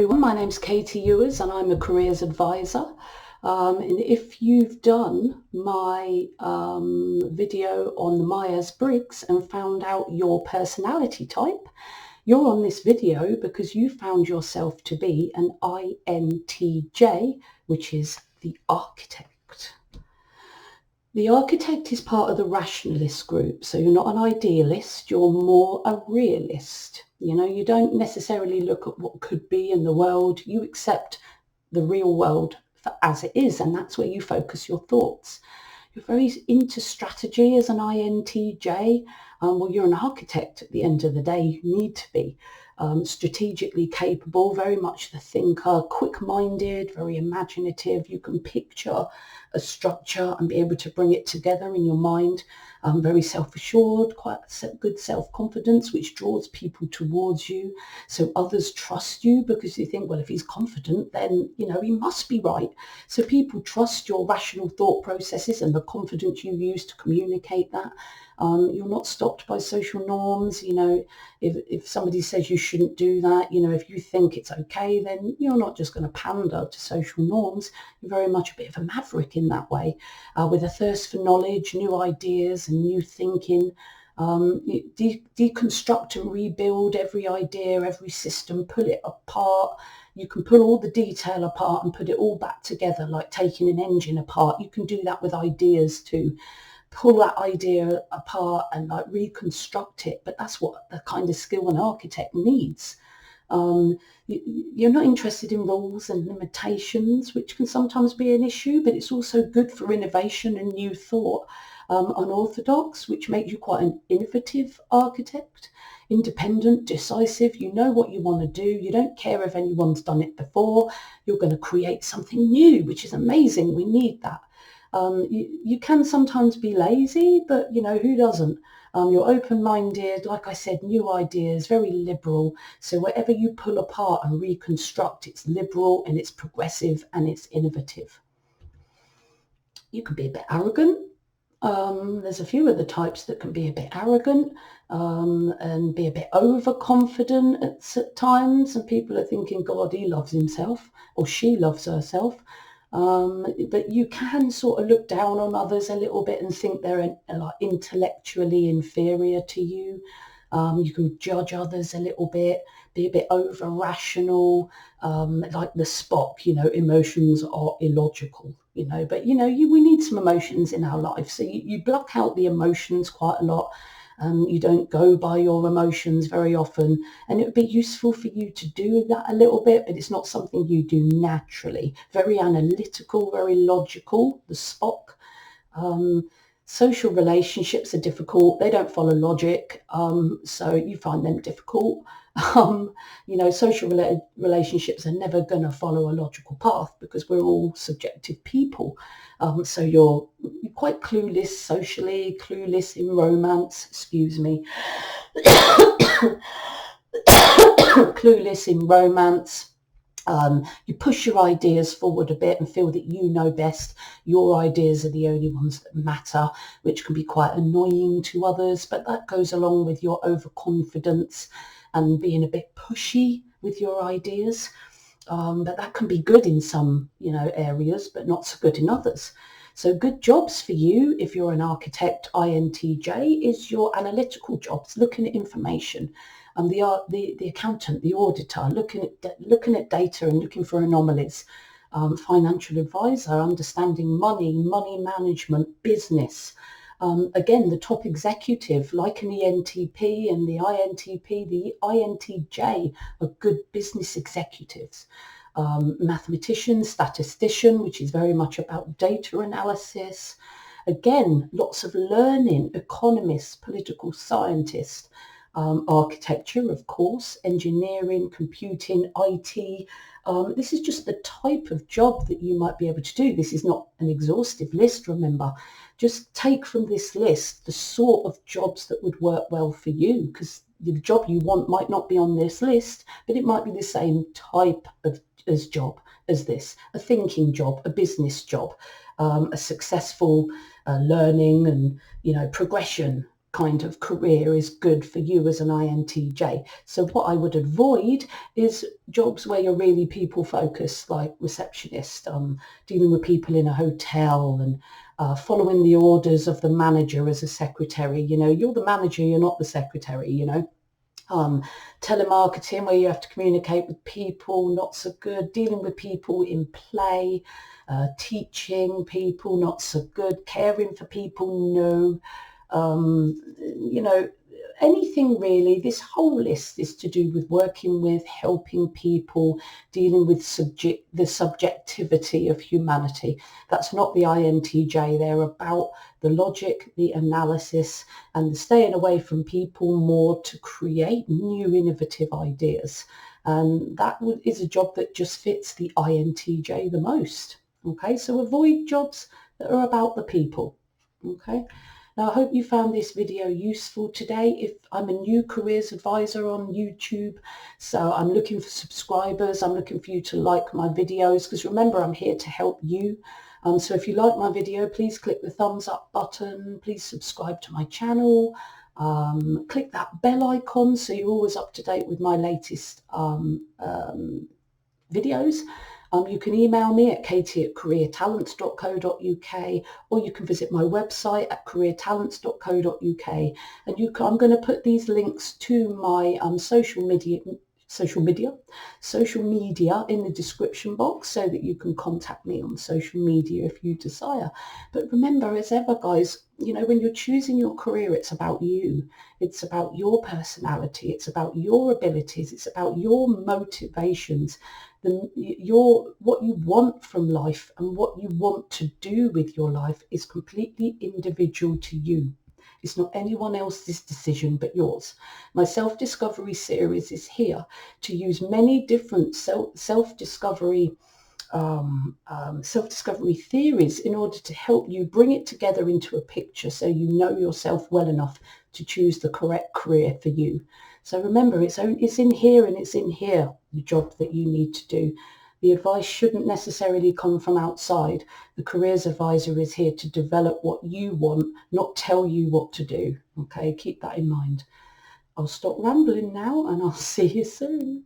Everyone, my name's Katie Ewers and I'm a careers advisor. And if you've done my video on the Myers-Briggs and found out your personality type, you're on this video because you found yourself to be an INTJ, which is the architect. The architect is part of the rationalist group, so you're not an idealist, you're more a realist. You don't necessarily look at what could be in the world, you accept the real world as it is, and that's where you focus your thoughts. You're very into strategy as an INTJ. Well, you're an architect at the end of the day. You need to be strategically capable, very much the thinker, quick-minded, very imaginative. You can picture a structure and be able to bring it together in your mind. Very self-assured, quite good self-confidence, which draws people towards you. So others trust you because you think, well, if he's confident, then, he must be right. So people trust your rational thought processes and the confidence you use to communicate that. You're not stopped by social norms. If somebody says you shouldn't do that, if you think it's okay, then you're not just going to pander to social norms. You're very much a bit of a maverick in that way, with a thirst for knowledge, new ideas and new thinking. Deconstruct and rebuild every idea, every system, pull it apart. You can pull all the detail apart and put it all back together, like taking an engine apart. You can do that with ideas too. Pull that idea apart and reconstruct it. But that's what the kind of skill an architect needs. You're not interested in rules and limitations, which can sometimes be an issue, but it's also good for innovation and new thought. Unorthodox, which makes you quite an innovative architect. Independent, decisive, you know what you want to do. You don't care if anyone's done it before. You're going to create something new, which is amazing. We need that. You can sometimes be lazy, but who doesn't? You're open-minded, like I said, new ideas, very liberal. So whatever you pull apart and reconstruct, it's liberal and it's progressive and it's innovative. You can be a bit arrogant. There's a few of the types that can be a bit arrogant and be a bit overconfident at times, and people are thinking, God, he loves himself or she loves herself. But you can sort of look down on others a little bit and think they're like intellectually inferior to you. You can judge others a little bit, be a bit over rational, like the Spock, emotions are illogical, but we need some emotions in our life. So you block out the emotions quite a lot. You don't go by your emotions very often, and it would be useful for you to do that a little bit, but it's not something you do naturally. Very analytical, very logical, the Spock. Social relationships are difficult. They don't follow logic, so you find them difficult. Social relationships are never going to follow a logical path because we're all subjective people. So you're quite clueless socially, clueless in romance, clueless in romance. You push your ideas forward a bit and feel that you know best. Your ideas are the only ones that matter, which can be quite annoying to others, but that goes along with your overconfidence and being a bit pushy with your ideas. But that can be good in some, areas, but not so good in others. So good jobs for you if you're an architect INTJ is your analytical jobs, looking at information. The accountant, the auditor, looking at data and looking for anomalies. Financial advisor, understanding money management, business. Again, the top executive, like an ENTP and the INTP, the INTJ are good business executives. Mathematician, statistician, which is very much about data analysis. Again, lots of learning, economists, political scientists, architecture, of course, engineering, computing, IT. This is just the type of job that you might be able to do. This is not an exhaustive list, remember. Just take from this list the sort of jobs that would work well for you, because the job you want might not be on this list, but it might be the same type of job as this, a thinking job, a business job, a successful learning and, progression kind of career is good for you as an INTJ. So what I would avoid is jobs where you're really people focused, like receptionist, dealing with people in a hotel, and following the orders of the manager as a secretary. You know, you're the manager, you're not the secretary, you know. Telemarketing, where you have to communicate with people, not so good. Dealing with people in play, teaching people, not so good. Caring for people, no. You know, anything really. This whole list is to do with working with, helping people, dealing with the subjectivity of humanity. That's not the INTJ. They're about the logic, the analysis, and the staying away from people more to create new innovative ideas. And that is a job that just fits the INTJ the most. Okay, so avoid jobs that are about the people. Okay. Now, I hope you found this video useful today. If I'm a new careers advisor on YouTube, so I'm looking for subscribers. I'm looking for you to like my videos, because remember, I'm here to help you. So if you like my video, please click the thumbs up button. Please subscribe to my channel. Click that bell icon so you're always up to date with my latest videos. You can email me at katie@careertalents.co.uk, or you can visit my website at careertalents.co.uk. And I'm going to put these links to my social media in the description box, so that you can contact me on social media if you desire. But remember, as ever, guys, you know, when you're choosing your career, it's about you. It's about your personality. It's about your abilities. It's about your motivations. What you want from life and what you want to do with your life is completely individual to you. It's not anyone else's decision but yours. My self-discovery series is here to use many different self-discovery theories in order to help you bring it together into a picture, so you know yourself well enough to choose the correct career for you. So remember, it's in here, and it's in here, the job that you need to do. The advice shouldn't necessarily come from outside. The careers advisor is here to develop what you want, not tell you what to do. Okay, keep that in mind. I'll stop rambling now, and I'll see you soon.